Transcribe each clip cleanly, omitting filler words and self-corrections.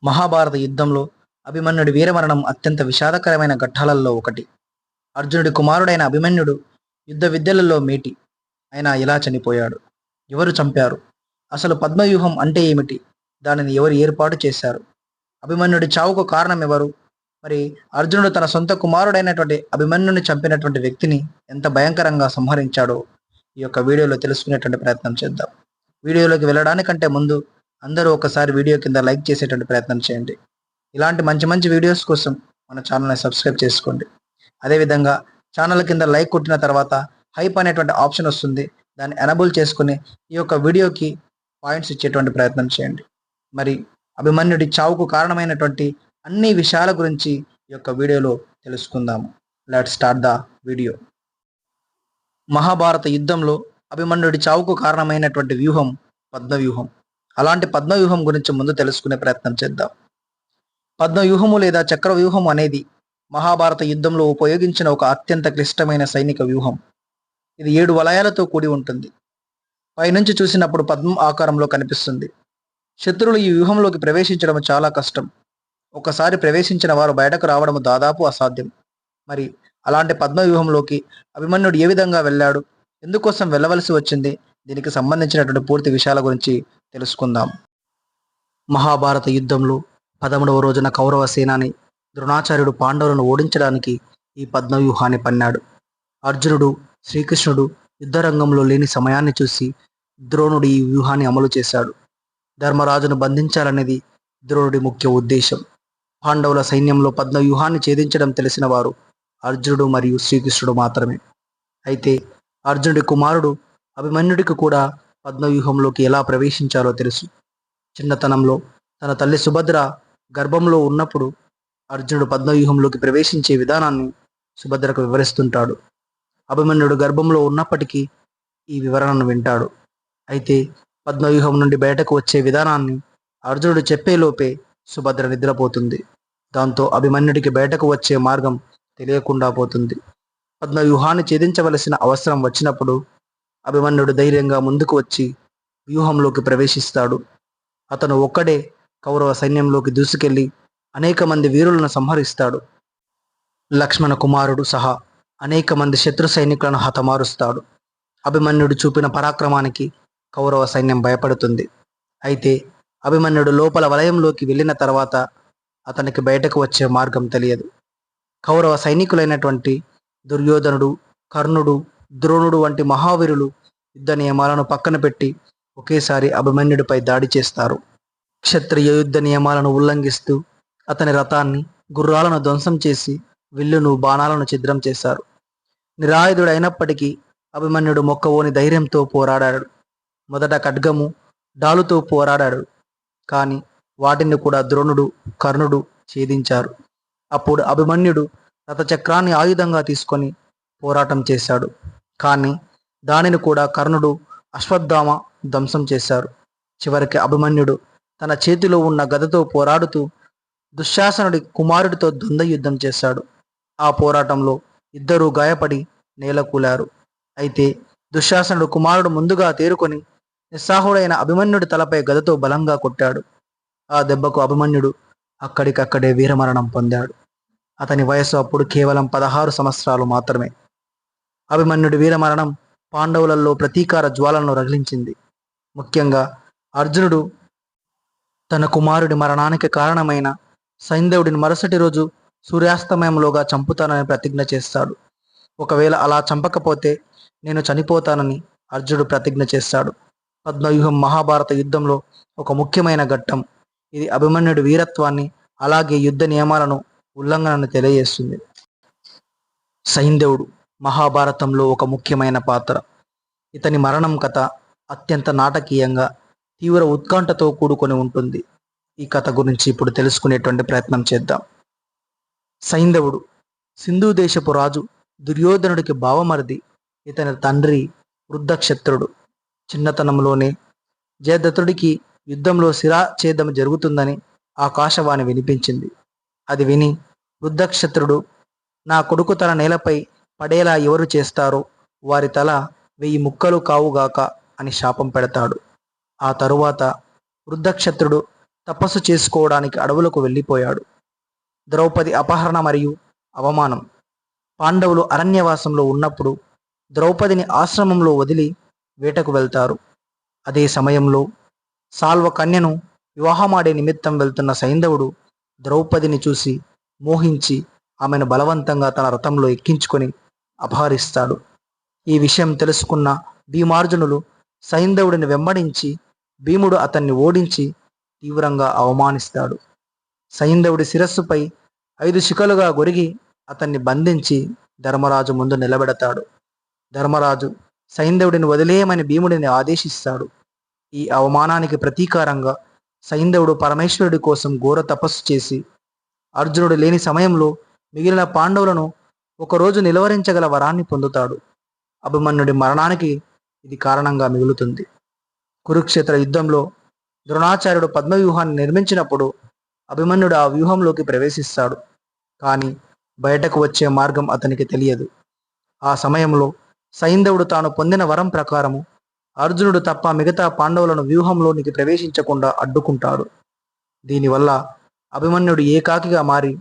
మహాభారత యుద్ధంలో అభిమన్యుడి వీరమరణం అత్యంత విషాదకరమైన ఘట్టాలలో ఒకటి. అర్జునుడి కుమారుడైన అభిమన్యుడు యుద్ధ విద్యలలో మేటి. ఆయన ఎలా చనిపోయాడు? ఎవరు చంపారు? అసలు పద్మవ్యూహం అంటే ఏమిటి? దానిని ఎవరు ఏర్పాటు చేశారు? అభిమన్యుడి చావుకు కారణం ఎవరు? మరి అర్జునుడు తన సొంత కుమారుడైనటువంటి అభిమన్యుని చంపినటువంటి వ్యక్తిని ఎంత భయంకరంగా సంహరించాడో ఈ యొక్క వీడియోలో తెలుసుకునేటువంటి ప్రయత్నం చేద్దాం. వీడియోలోకి వెళ్ళడానికంటే ముందు అందరూ ఒకసారి వీడియో కింద లైక్ చేసేటువంటి ప్రయత్నం చేయండి. ఇలాంటి మంచి మంచి వీడియోస్ కోసం మన ఛానల్ని సబ్స్క్రైబ్ చేసుకోండి. అదేవిధంగా ఛానల్ కింద లైక్ కొట్టిన తర్వాత హైప్ అనేటువంటి ఆప్షన్ వస్తుంది. దాన్ని ఎనబుల్ చేసుకుని ఈ యొక్క వీడియోకి పాయింట్స్ ఇచ్చేటువంటి ప్రయత్నం చేయండి. మరి అభిమన్యుడి చావుకు కారణమైనటువంటి అన్ని విషయాల గురించి ఈ యొక్క వీడియోలో తెలుసుకుందాము. Let's start the video. Mahabharata యుద్ధంలో అభిమన్యుడి చావుకు కారణమైనటువంటి వ్యూహం పద్మవ్యూహం. అలాంటి పద్మవ్యూహం గురించి ముందు తెలుసుకునే ప్రయత్నం చేద్దాం. పద్మవ్యూహము లేదా చక్రవ్యూహం అనేది మహాభారత యుద్ధంలో ఉపయోగించిన ఒక అత్యంత క్లిష్టమైన సైనిక వ్యూహం. ఇది 7 వలయాలతో కూడి ఉంటుంది. పైనుంచి చూసినప్పుడు పద్మం ఆకారంలో కనిపిస్తుంది. శత్రువులు ఈ వ్యూహంలోకి ప్రవేశించడం చాలా కష్టం. ఒకసారి ప్రవేశించిన వారు బయటకు రావడం దాదాపు అసాధ్యం. మరి అలాంటి పద్మవ్యూహంలోకి అభిమన్యుడు ఏ విధంగా వెళ్ళాడు? ఎందుకోసం వెళ్ళవలసి వచ్చింది? దీనికి సంబంధించినటువంటి పూర్తి విషయాల గురించి తెలుసుకుందాం. మహాభారత యుద్ధంలో 13వ రోజున కౌరవ సేనాని ద్రోణాచార్యుడు పాండవులను ఓడించడానికి ఈ పద్మవ్యూహాన్ని పన్నాడు. అర్జునుడు, శ్రీకృష్ణుడు యుద్ధరంగంలో లేని సమయాన్ని చూసి ద్రోణుడు ఈ వ్యూహాన్ని అమలు చేశాడు. ధర్మరాజును బంధించాలనేది ద్రోణుడి ముఖ్య ఉద్దేశం. పాండవుల సైన్యంలో పద్మవ్యూహాన్ని ఛేదించడం తెలిసిన వారు అర్జునుడు మరియు శ్రీకృష్ణుడు మాత్రమే. అయితే అర్జునుడి కుమారుడు అభిమన్యుడికి కూడా పద్మవ్యూహంలోకి ఎలా ప్రవేశించాలో తెలుసు. చిన్నతనంలో తన తల్లి సుభద్ర గర్భంలో ఉన్నప్పుడు అర్జునుడు పద్మవ్యూహంలోకి ప్రవేశించే విధానాన్ని సుభద్రకు వివరిస్తుంటాడు. అభిమన్యుడు గర్భంలో ఉన్నప్పటికీ ఈ వివరణను వింటాడు. అయితే పద్మవ్యూహం నుండి బయటకు వచ్చే విధానాన్ని అర్జునుడు చెప్పేలోపే సుభద్ర నిద్రపోతుంది. దాంతో అభిమన్యుడికి బయటకు వచ్చే మార్గం తెలియకుండా పోతుంది. పద్మవ్యూహాన్ని ఛేదించవలసిన అవసరం వచ్చినప్పుడు అభిమన్యుడు ధైర్యంగా ముందుకు వచ్చి వ్యూహంలోకి ప్రవేశిస్తాడు. అతను ఒక్కడే కౌరవ సైన్యంలోకి దూసుకెళ్లి అనేక మంది వీరులను సంహరిస్తాడు. లక్ష్మణ కుమారుడు సహా అనేక మంది శత్రు సైనికులను హతమారుస్తాడు. అభిమన్యుడు చూపిన పరాక్రమానికి కౌరవ సైన్యం భయపడుతుంది. అయితే అభిమన్యుడు లోపల వలయంలోకి వెళ్ళిన తర్వాత అతనికి బయటకు వచ్చే మార్గం తెలియదు. కౌరవ సైనికులైనటువంటి దుర్యోధనుడు, కర్ణుడు, ద్రోణుడు వంటి మహావీరులు యుద్ధ నియమాలను పక్కన పెట్టి ఒకేసారి అభిమన్యుడిపై దాడి చేస్తారు. క్షత్రియ యుద్ధ నియమాలను ఉల్లంఘిస్తూ అతని రథాన్ని, గుర్రాలను ధ్వంసం చేసి విల్లును, బాణాలను ఛిద్రం చేశారు. నిరాయుధుడైనప్పటికీ అభిమన్యుడు మొక్కవోని ధైర్యంతో పోరాడాడు. మొదట ఖడ్గము, డాలుతో పోరాడాడు. కానీ వాటిని కూడా ద్రోణుడు, కర్ణుడు ఛేదించారు. అప్పుడు అభిమన్యుడు రథచక్రాన్ని ఆయుధంగా తీసుకొని పోరాటం చేశాడు. కానీ దానిని కూడా కర్ణుడు, అశ్వత్థామ ధ్వంసం చేశారు. చివరికి అభిమన్యుడు తన చేతిలో ఉన్న గదతో పోరాడుతూ దుశ్శాసనుడి కుమారుడితో ద్వంద్వ యుద్ధం చేశాడు. ఆ పోరాటంలో ఇద్దరూ గాయపడి నేలకూలారు. అయితే దుశ్శాసనుడు కుమారుడు ముందుగా తేరుకొని నిస్సాహుడైన అభిమన్యుడి తలపై గదతో బలంగా కొట్టాడు. ఆ దెబ్బకు అభిమన్యుడు అక్కడికక్కడే వీరమరణం పొందాడు. అతని వయసు అప్పుడు కేవలం 16 సంవత్సరాలు మాత్రమే. అభిమన్యుడి వీరమరణం పాండవులలో ప్రతీకార జ్వాలను రగిలించింది. ముఖ్యంగా అర్జునుడు తన కుమారుడి మరణానికి కారణమైన సైంధవుడిని మరుసటి రోజు సూర్యాస్తమయంలోగా చంపుతానని ప్రతిజ్ఞ చేస్తాడు. ఒకవేళ అలా చంపకపోతే నేను చనిపోతానని అర్జునుడు ప్రతిజ్ఞ చేస్తాడు. పద్మవ్యూహం మహాభారత యుద్ధంలో ఒక ముఖ్యమైన ఘట్టం. ఇది అభిమన్యుడి వీరత్వాన్ని, అలాగే యుద్ధ నియమాలను ఉల్లంఘనను తెలియజేస్తుంది. సైంధవుడు మహాభారతంలో ఒక ముఖ్యమైన పాత్ర. ఇతని మరణం కథ అత్యంత నాటకీయంగా, తీవ్ర ఉత్కంఠతో కూడుకొని ఉంటుంది. ఈ కథ గురించి ఇప్పుడు తెలుసుకునేటువంటి ప్రయత్నం చేద్దాం. సైంధవుడు సింధు దేశపు రాజు దుర్యోధనుడికి బావమరిది. ఇతని తండ్రి వృద్ధక్షత్రుడు. చిన్నతనంలోనే జయద్రథుడికి యుద్ధంలో శిరాఛేదం జరుగుతుందని ఆకాశవాణి వినిపించింది. అది విని వృద్ధక్షత్రుడు, నా కొడుకు తన నేలపై పడేలా ఎవరు చేస్తారో వారి తల 1000 ముక్కలు కావుగాక అని శాపం పెడతాడు. ఆ తరువాత వృద్ధక్షత్రుడు తపస్సు చేసుకోవడానికి అడవులకు వెళ్ళిపోయాడు. ద్రౌపది అపహరణ మరియు అవమానం. పాండవులు అరణ్యవాసంలో ఉన్నప్పుడు ద్రౌపదిని ఆశ్రమంలో వదిలి వేటకు వెళ్తారు. అదే సమయంలో సాల్వ కన్యను వివాహమాడే నిమిత్తం వెళ్తున్న సైంధవుడు ద్రౌపదిని చూసి మోహించి ఆమెను బలవంతంగా తన రథంలో ఎక్కించుకొని అపహరిస్తాడు. ఈ విషయం తెలుసుకున్న భీమార్జునులు సైంధవుడిని వెంబడించి భీముడు అతన్ని ఓడించి తీవ్రంగా అవమానిస్తాడు. సైంధవుడి శిరస్సుపై 5 శిఖలుగా గొరిగి అతన్ని బంధించి ధర్మరాజు ముందు నిలబెడతాడు. ధర్మరాజు సైంధవుడిని వదిలేయమని భీముడిని ఆదేశిస్తాడు. ఈ అవమానానికి ప్రతీకారంగా సైంధవుడు పరమేశ్వరుడి కోసం ఘోర తపస్సు చేసి అర్జునుడు లేని సమయంలో మిగిలిన పాండవులను ఒకరోజు నిలువరించగల వరాన్ని పొందుతాడు. అభిమన్యుడి మరణానికి ఇది కారణంగా మిగులుతుంది. కురుక్షేత్ర యుద్ధంలో ద్రోణాచార్యుడు పద్మవ్యూహాన్ని నిర్మించినప్పుడు అభిమన్యుడు ఆ వ్యూహంలోకి ప్రవేశిస్తాడు. కానీ బయటకు వచ్చే మార్గం అతనికి తెలియదు. ఆ సమయంలో సైంధవుడు తాను పొందిన వరం ప్రకారము అర్జునుడు తప్ప మిగతా పాండవులను వ్యూహంలోనికి ప్రవేశించకుండా అడ్డుకుంటాడు. దీనివల్ల అభిమన్యుడు ఏకాకిగా మారి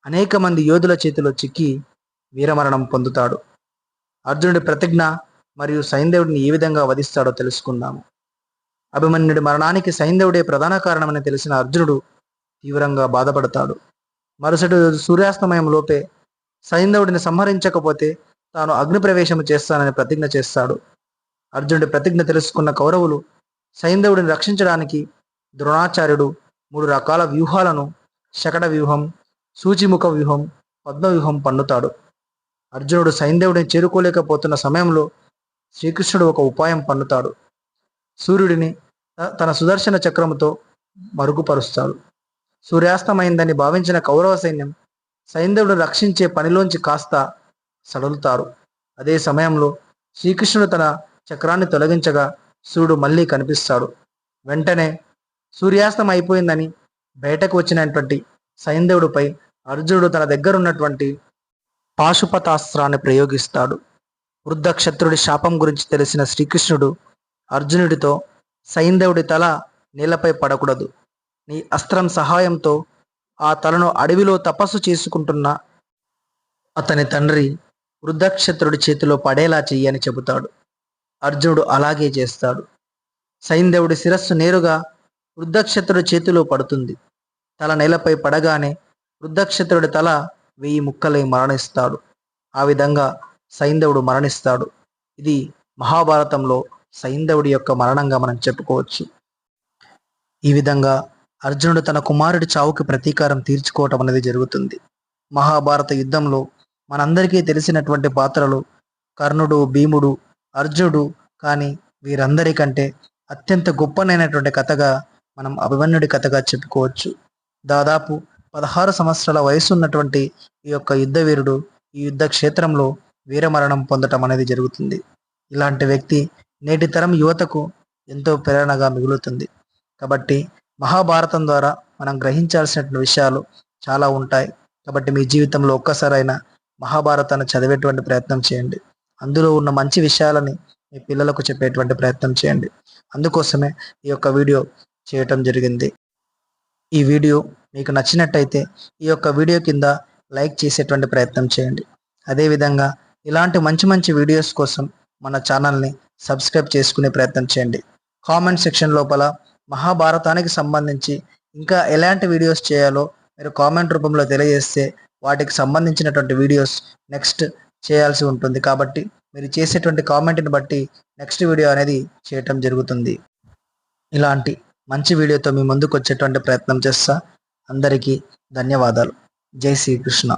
అనేక మంది యోధుల చేతిలో చిక్కి వీరమరణం పొందుతాడు. అర్జునుడి ప్రతిజ్ఞ మరియు సైంధవుడిని ఏ విధంగా వధిస్తాడో తెలుసుకుందాము. అభిమన్యుడి మరణానికి సైంధవుడే ప్రధాన కారణమని తెలిసిన అర్జునుడు తీవ్రంగా బాధపడతాడు. మరుసటి రోజు సూర్యాస్తమయం లోపే సైంధవుడిని సంహరించకపోతే తాను అగ్ని ప్రవేశం చేస్తానని ప్రతిజ్ఞ చేస్తాడు. అర్జునుడి ప్రతిజ్ఞ తెలుసుకున్న కౌరవులు సైంధవుడిని రక్షించడానికి ద్రోణాచార్యుడు 3 రకాల వ్యూహాలను శకట వ్యూహం, సూచిముఖ వ్యూహం, పద్మవ్యూహం పన్నుతాడు. అర్జునుడు సైంధవుడిని చేరుకోలేకపోతున్న సమయంలో శ్రీకృష్ణుడు ఒక ఉపాయం పన్నుతాడు. సూర్యుడిని తన సుదర్శన చక్రముతో మరుగుపరుస్తాడు. సూర్యాస్తమైందని భావించిన కౌరవ సైన్యం సైంధవుడిని రక్షించే పనిలోంచి కాస్త సడలుతారు. అదే సమయంలో శ్రీకృష్ణుడు తన చక్రాన్ని తొలగించగా సూర్యుడు మళ్ళీ కనిపిస్తాడు. వెంటనే సూర్యాస్తం అయిపోయిందని బయటకు వచ్చినటువంటి సైంధవుడిపై అర్జునుడు తన దగ్గరున్నటువంటి పాశుపతాస్త్రాన్ని ప్రయోగిస్తాడు. వృద్ధక్షత్రుడి శాపం గురించి తెలిసిన శ్రీకృష్ణుడు అర్జునుడితో సైంధవుడి తల నేలపై పడకూడదు. నీ అస్త్రం సహాయంతో ఆ తలను అడవిలో తపస్సు చేసుకుంటున్న అతని తండ్రి వృద్ధక్షత్రుడి చేతిలో పడేలా చెయ్యని చెబుతాడు. అర్జునుడు అలాగే చేస్తాడు. సైంధవుడి శిరస్సు నేరుగా వృద్ధక్షత్రుడి చేతిలో పడుతుంది. తల నేలపై పడగానే వృద్ధక్షత్రుడి తల 1000 ముక్కలై మరణిస్తాడు. ఆ విధంగా సైంధవుడు మరణిస్తాడు. ఇది మహాభారతంలో సైంధవుడి యొక్క మరణంగా మనం చెప్పుకోవచ్చు. ఈ విధంగా అర్జునుడు తన కుమారుడి చావుకి ప్రతీకారం తీర్చుకోవటం అనేది జరుగుతుంది. మహాభారత యుద్ధంలో మనందరికీ తెలిసినటువంటి పాత్రలు కర్ణుడు, భీముడు, అర్జునుడు. కానీ వీరందరికంటే అత్యంత గొప్పనైనటువంటి కథగా మనం అభిమన్యుడి కథగా చెప్పుకోవచ్చు. దాదాపు 16 సంవత్సరాల వయసు ఉన్నటువంటి ఈ యొక్క యుద్ధ వీరుడు ఈ యుద్ధ క్షేత్రంలో వీరమరణం పొందటం అనేది జరుగుతుంది. ఇలాంటి వ్యక్తి నేటి తరం యువతకు ఎంతో ప్రేరణగా మిగులుతుంది. కాబట్టి మహాభారతం ద్వారా మనం గ్రహించాల్సిన విషయాలు చాలా ఉంటాయి. కాబట్టి మీ జీవితంలో ఒక్కసారైనా మహాభారతాన్ని చదివేటువంటి ప్రయత్నం చేయండి. అందులో ఉన్న మంచి విషయాలని మీ పిల్లలకు చెప్పేటువంటి ప్రయత్నం చేయండి. అందుకోసమే ఈ యొక్క వీడియో చేయటం జరిగింది. ఈ వీడియో మీకు నచ్చినట్టయితే ఈ యొక్క వీడియో కింద లైక్ చేసేటువంటి ప్రయత్నం చేయండి. అదేవిధంగా ఇలాంటి మంచి మంచి వీడియోస్ కోసం మన ఛానల్ని సబ్స్క్రైబ్ చేసుకునే ప్రయత్నం చేయండి. కామెంట్ సెక్షన్ లోపల మహాభారతానికి సంబంధించి ఇంకా ఎలాంటి వీడియోస్ చేయాలో మీరు కామెంట్ రూపంలో తెలియజేస్తే వాటికి సంబంధించినటువంటి వీడియోస్ నెక్స్ట్ చేయాల్సి ఉంటుంది. కాబట్టి మీరు చేసేటువంటి కామెంట్ని బట్టి నెక్స్ట్ వీడియో అనేది చేయటం జరుగుతుంది. ఇలాంటి మంచి వీడియోతో మీ ముందుకు వచ్చేటువంటి ప్రయత్నం చేస్తా. అందరికీ ధన్యవాదాలు. జై శ్రీకృష్ణ.